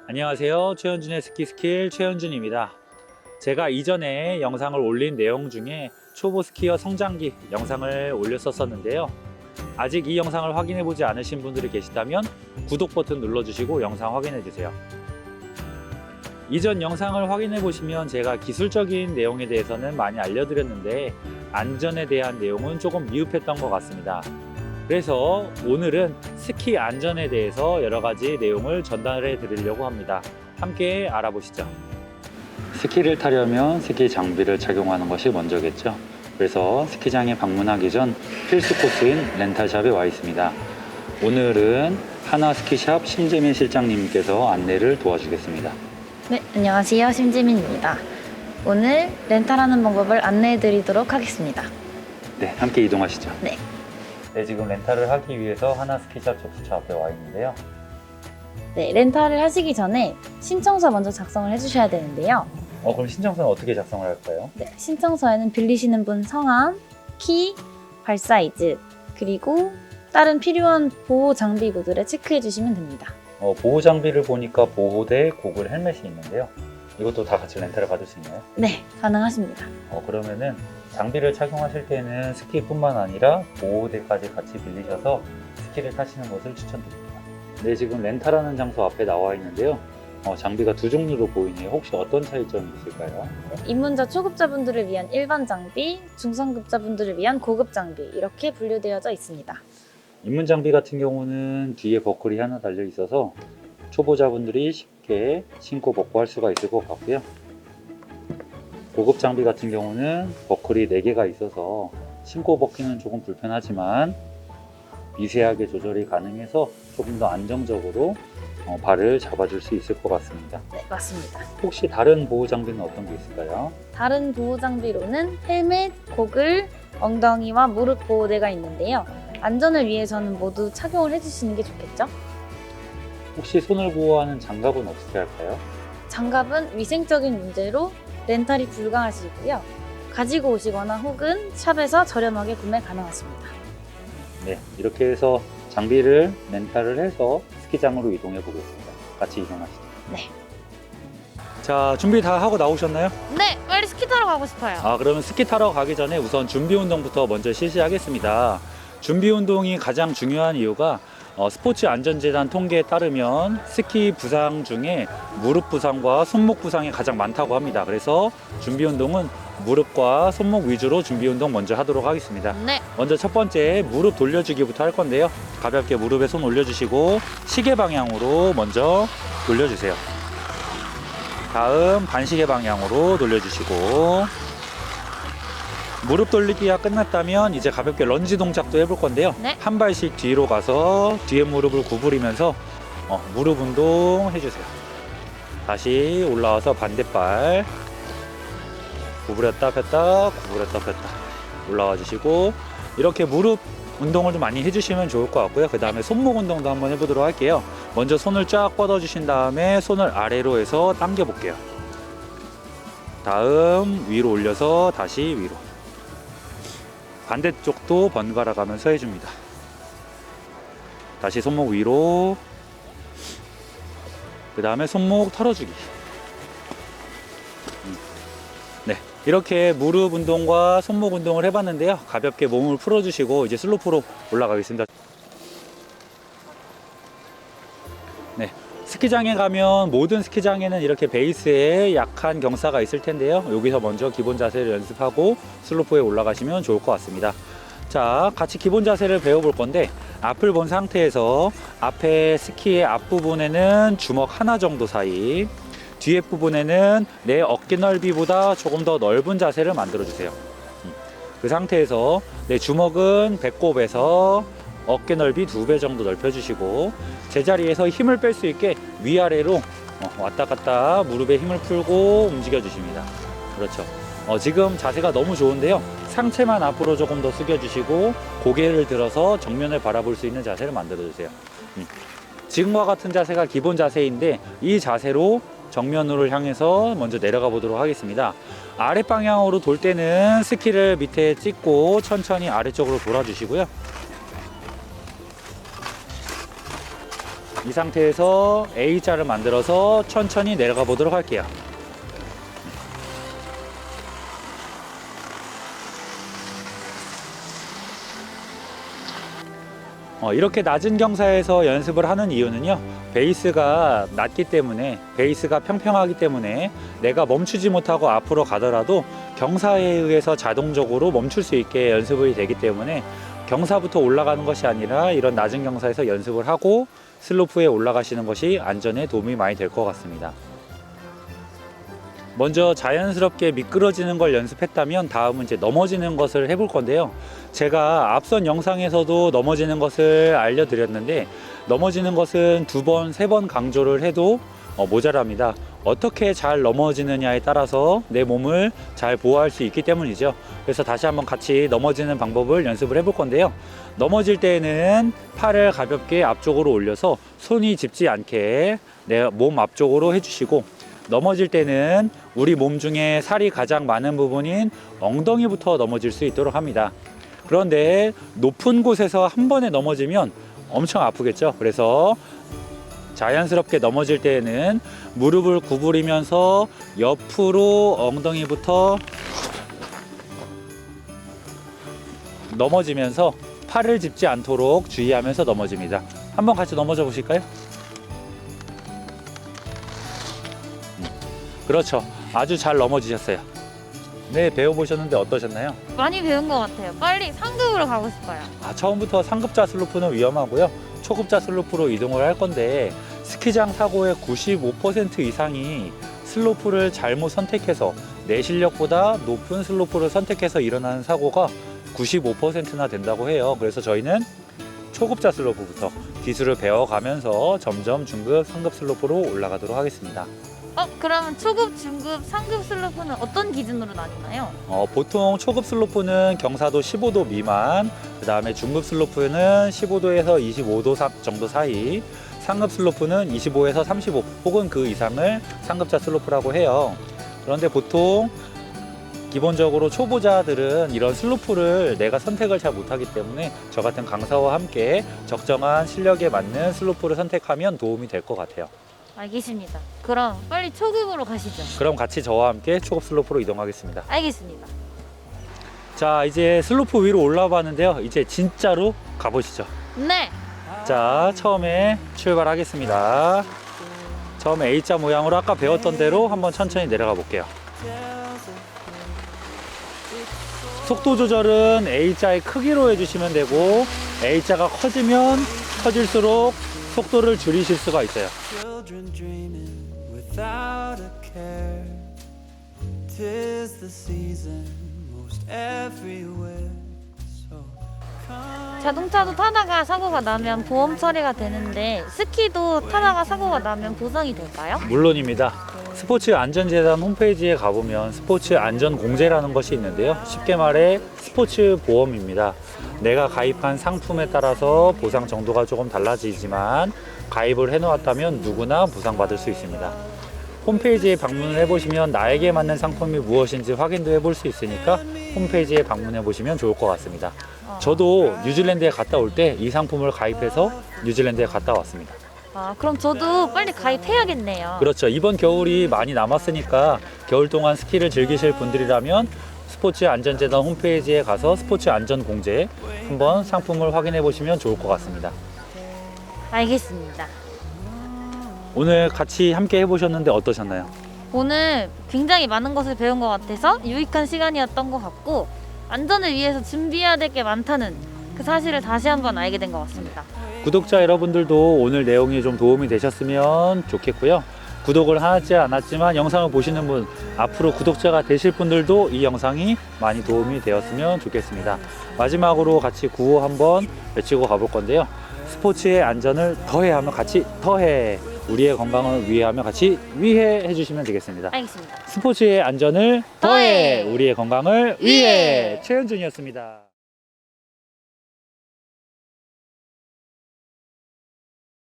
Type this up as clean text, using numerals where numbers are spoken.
안녕하세요. 최현준의 스키 스킬 최현준입니다. 제가 이전에 영상을 올린 내용 중에 초보 스키어 성장기 영상을 올렸었는데요. 아직 이 영상을 확인해 보지 않으신 분들이 계시다면 구독 버튼 눌러주시고 영상 확인해 주세요. 이전 영상을 확인해 보시면 제가 기술적인 내용에 대해서는 많이 알려드렸는데 안전에 대한 내용은 조금 미흡했던 것 같습니다. 그래서 오늘은 스키 안전에 대해서 여러 가지 내용을 전달해 드리려고 합니다. 함께 알아보시죠. 스키를 타려면 스키 장비를 착용하는 것이 먼저겠죠. 그래서 스키장에 방문하기 전 필수 코스인 렌탈샵에 와 있습니다. 오늘은 하나 스키샵 심재민 실장님께서 안내를 도와주겠습니다. 네, 안녕하세요. 심지민입니다. 오늘 렌탈하는 방법을 안내해 드리도록 하겠습니다. 네, 함께 이동하시죠. 네. 네, 지금 렌탈을 하기 위해서 하나 스키샵 접수처 앞에 와 있는데요. 네, 렌탈을 하시기 전에 신청서 먼저 작성을 해주셔야 되는데요. 그럼 신청서는 어떻게 작성을 할까요? 네, 신청서에는 빌리시는 분 성함, 키, 발 사이즈, 그리고 다른 필요한 보호 장비들을 체크해 주시면 됩니다. 보호 장비를 보니까 보호대, 고글, 헬멧이 있는데요. 이것도 다 같이 렌탈을 받을 수 있나요? 네, 가능하십니다. 그러면은 장비를 착용하실 때는 스키뿐만 아니라 보호대까지 같이 빌리셔서 스키를 타시는 것을 추천드립니다. 네, 지금 렌탈하는 장소 앞에 나와 있는데요. 장비가 두 종류로 보이네요. 혹시 어떤 차이점이 있을까요? 네, 입문자 초급자분들을 위한 일반 장비, 중상급자분들을 위한 고급 장비 이렇게 분류되어져 있습니다. 입문 장비 같은 경우는 뒤에 버클이 하나 달려 있어서 초보자분들이 쉽게 신고 벗고 할 수가 있을 것 같고요. 고급 장비 같은 경우는 버클이 4개가 있어서 신고 벗기는 조금 불편하지만 미세하게 조절이 가능해서 조금 더 안정적으로 발을 잡아줄 수 있을 것 같습니다. 네, 맞습니다. 혹시 다른 보호 장비는 어떤 게 있을까요? 다른 보호 장비로는 헬멧, 고글, 엉덩이와 무릎 보호대가 있는데요. 안전을 위해서는 모두 착용을 해주시는 게 좋겠죠? 혹시 손을 보호하는 장갑은 어떻게 할까요? 장갑은 위생적인 문제로 렌탈이 불가하시고요. 가지고 오시거나 혹은 샵에서 저렴하게 구매 가능하십니다. 네, 이렇게 해서 장비를 렌탈을 해서 스키장으로 이동해 보겠습니다. 같이 이동하시죠. 네. 자, 준비 다 하고 나오셨나요? 네, 빨리 스키 타러 가고 싶어요. 그러면 스키 타러 가기 전에 우선 준비 운동부터 먼저 실시하겠습니다. 준비 운동이 가장 중요한 이유가 스포츠 안전재단 통계에 따르면 스키 부상 중에 무릎 부상과 손목 부상이 가장 많다고 합니다. 그래서 준비 운동은 무릎과 손목 위주로 준비 운동 먼저 하도록 하겠습니다. 네. 먼저 첫 번째 무릎 돌려주기부터 할 건데요. 가볍게 무릎에 손 올려주시고 시계 방향으로 먼저 돌려주세요. 다음 반시계 방향으로 돌려주시고 무릎 돌리기가 끝났다면 이제 가볍게 런지 동작도 해볼 건데요. 네. 한 발씩 뒤로 가서 뒤에 무릎을 구부리면서 무릎 운동 해주세요. 다시 올라와서 반대발 구부렸다 폈다 구부렸다 폈다 올라와 주시고 이렇게 무릎 운동을 좀 많이 해주시면 좋을 것 같고요. 그 다음에 손목 운동도 한번 해보도록 할게요. 먼저 손을 쫙 뻗어 주신 다음에 손을 아래로 해서 당겨 볼게요. 다음 위로 올려서 다시 위로, 반대쪽도 번갈아 가면서 해줍니다. 다시 손목 위로, 그 다음에 손목 털어주기. 네, 이렇게 무릎 운동과 손목 운동을 해봤는데요. 가볍게 몸을 풀어주시고 이제 슬로프로 올라가겠습니다. 네, 스키장에 가면 모든 스키장에는 이렇게 베이스에 약한 경사가 있을 텐데요. 여기서 먼저 기본 자세를 연습하고 슬로프에 올라가시면 좋을 것 같습니다. 자, 같이 기본 자세를 배워볼 건데 앞을 본 상태에서 앞에 스키의 앞부분에는 주먹 하나 정도 사이, 뒤에 부분에는 내 어깨 넓이보다 조금 더 넓은 자세를 만들어 주세요. 그 상태에서 내 주먹은 배꼽에서 어깨 넓이 2배 정도 넓혀 주시고 제자리에서 힘을 뺄 수 있게 위아래로 왔다 갔다 무릎에 힘을 풀고 움직여 주십니다. 그렇죠. 지금 자세가 너무 좋은데요. 상체만 앞으로 조금 더 숙여 주시고 고개를 들어서 정면을 바라볼 수 있는 자세를 만들어 주세요. 지금과 같은 자세가 기본 자세인데 이 자세로 정면으로 향해서 먼저 내려가 보도록 하겠습니다. 아래 방향으로 돌 때는 스키를 밑에 찍고 천천히 아래쪽으로 돌아주시고요. 이 상태에서 A자를 만들어서 천천히 내려가 보도록 할게요. 이렇게 낮은 경사에서 연습을 하는 이유는요, 베이스가 낮기 때문에, 베이스가 평평하기 때문에 내가 멈추지 못하고 앞으로 가더라도 경사에 의해서 자동적으로 멈출 수 있게 연습이 되기 때문에 경사부터 올라가는 것이 아니라 이런 낮은 경사에서 연습을 하고 슬로프에 올라가시는 것이 안전에 도움이 많이 될 것 같습니다. 먼저 자연스럽게 미끄러지는 걸 연습했다면 다음은 이제 넘어지는 것을 해볼 건데요. 제가 앞선 영상에서도 넘어지는 것을 알려드렸는데, 넘어지는 것은 2번, 3번 강조를 해도 모자랍니다. 어떻게 잘 넘어지느냐에 따라서 내 몸을 잘 보호할 수 있기 때문이죠. 그래서 다시 한번 같이 넘어지는 방법을 연습을 해볼 건데요. 넘어질 때는 팔을 가볍게 앞쪽으로 올려서 손이 짚지 않게 내 몸 앞쪽으로 해주시고, 넘어질 때는 우리 몸 중에 살이 가장 많은 부분인 엉덩이부터 넘어질 수 있도록 합니다. 그런데 높은 곳에서 한 번에 넘어지면 엄청 아프겠죠. 그래서 자연스럽게 넘어질 때에는 무릎을 구부리면서 옆으로 엉덩이부터 넘어지면서 팔을 짚지 않도록 주의하면서 넘어집니다. 한번 같이 넘어져 보실까요? 그렇죠. 아주 잘 넘어지셨어요. 네, 배워보셨는데 어떠셨나요? 많이 배운 것 같아요. 빨리 상급으로 가고 싶어요. 처음부터 상급자 슬로프는 위험하고요. 초급자 슬로프로 이동을 할 건데, 스키장 사고의 95% 이상이 슬로프를 잘못 선택해서 내 실력보다 높은 슬로프를 선택해서 일어나는 사고가 95%나 된다고 해요. 그래서 저희는 초급자 슬로프부터 기술을 배워가면서 점점 중급, 상급 슬로프로 올라가도록 하겠습니다. 그러면 초급, 중급, 상급 슬로프는 어떤 기준으로 나뉘나요? 보통 초급 슬로프는 경사도 15도 미만, 그 다음에 중급 슬로프는 15도에서 25도 정도 사이, 상급 슬로프는 25에서 35 혹은 그 이상을 상급자 슬로프라고 해요. 그런데 보통 기본적으로 초보자들은 이런 슬로프를 내가 선택을 잘 못하기 때문에 저 같은 강사와 함께 적정한 실력에 맞는 슬로프를 선택하면 도움이 될 것 같아요. 알겠습니다. 그럼 빨리 초급으로 가시죠. 그럼 같이 저와 함께 초급 슬로프로 이동하겠습니다. 알겠습니다. 자, 이제 슬로프 위로 올라와 봤는데요. 이제 진짜로 가보시죠. 네. 자, 처음에 출발하겠습니다. 처음에 A자 모양으로 아까 배웠던 대로 한번 천천히 내려가 볼게요. 속도 조절은 A자의 크기로 해주시면 되고, A자가 커지면 커질수록 속도를 줄이실 수가 있어요. Children dreaming without a care. 'Tis the season most everywhere. So 자동차도 타다가 사고가 나면 보험 처리가 되는데 스키도 타다가 사고가 나면 보상이 될까요? 물론입니다. 스포츠 안전재단 홈페이지에 가보면 스포츠 안전공제라는 것이 있는데요. 쉽게 말해 스포츠 보험입니다. 내가 가입한 상품에 따라서 보상 정도가 조금 달라지지만 가입을 해놓았다면 누구나 보상받을 수 있습니다. 홈페이지에 방문을 해보시면 나에게 맞는 상품이 무엇인지 확인도 해볼 수 있으니까 홈페이지에 방문해 보시면 좋을 것 같습니다. 저도 뉴질랜드에 갔다 올 때 이 상품을 가입해서 뉴질랜드에 갔다 왔습니다. 그럼 저도 빨리 가입해야겠네요. 그렇죠. 이번 겨울이 많이 남았으니까 겨울 동안 스키를 즐기실 분들이라면 스포츠 안전재단 홈페이지에 가서 스포츠 안전 공제 한번 상품을 확인해 보시면 좋을 것 같습니다. 알겠습니다. 오늘 같이 함께 해보셨는데 어떠셨나요? 오늘 굉장히 많은 것을 배운 것 같아서 유익한 시간이었던 것 같고, 안전을 위해서 준비해야 될 게 많다는 그 사실을 다시 한번 알게 된 것 같습니다. 구독자 여러분들도 오늘 내용이 좀 도움이 되셨으면 좋겠고요. 구독을 하지 않았지만 영상을 보시는 분, 앞으로 구독자가 되실 분들도 이 영상이 많이 도움이 되었으면 좋겠습니다. 마지막으로 같이 구호 한번 외치고 가볼 건데요. 스포츠의 안전을 더해 하면 같이 더해, 우리의 건강을 위해 하면 같이 위해 해주시면 되겠습니다. 알겠습니다. 스포츠의 안전을 더해, 우리의 건강을 위해. 최현준이었습니다.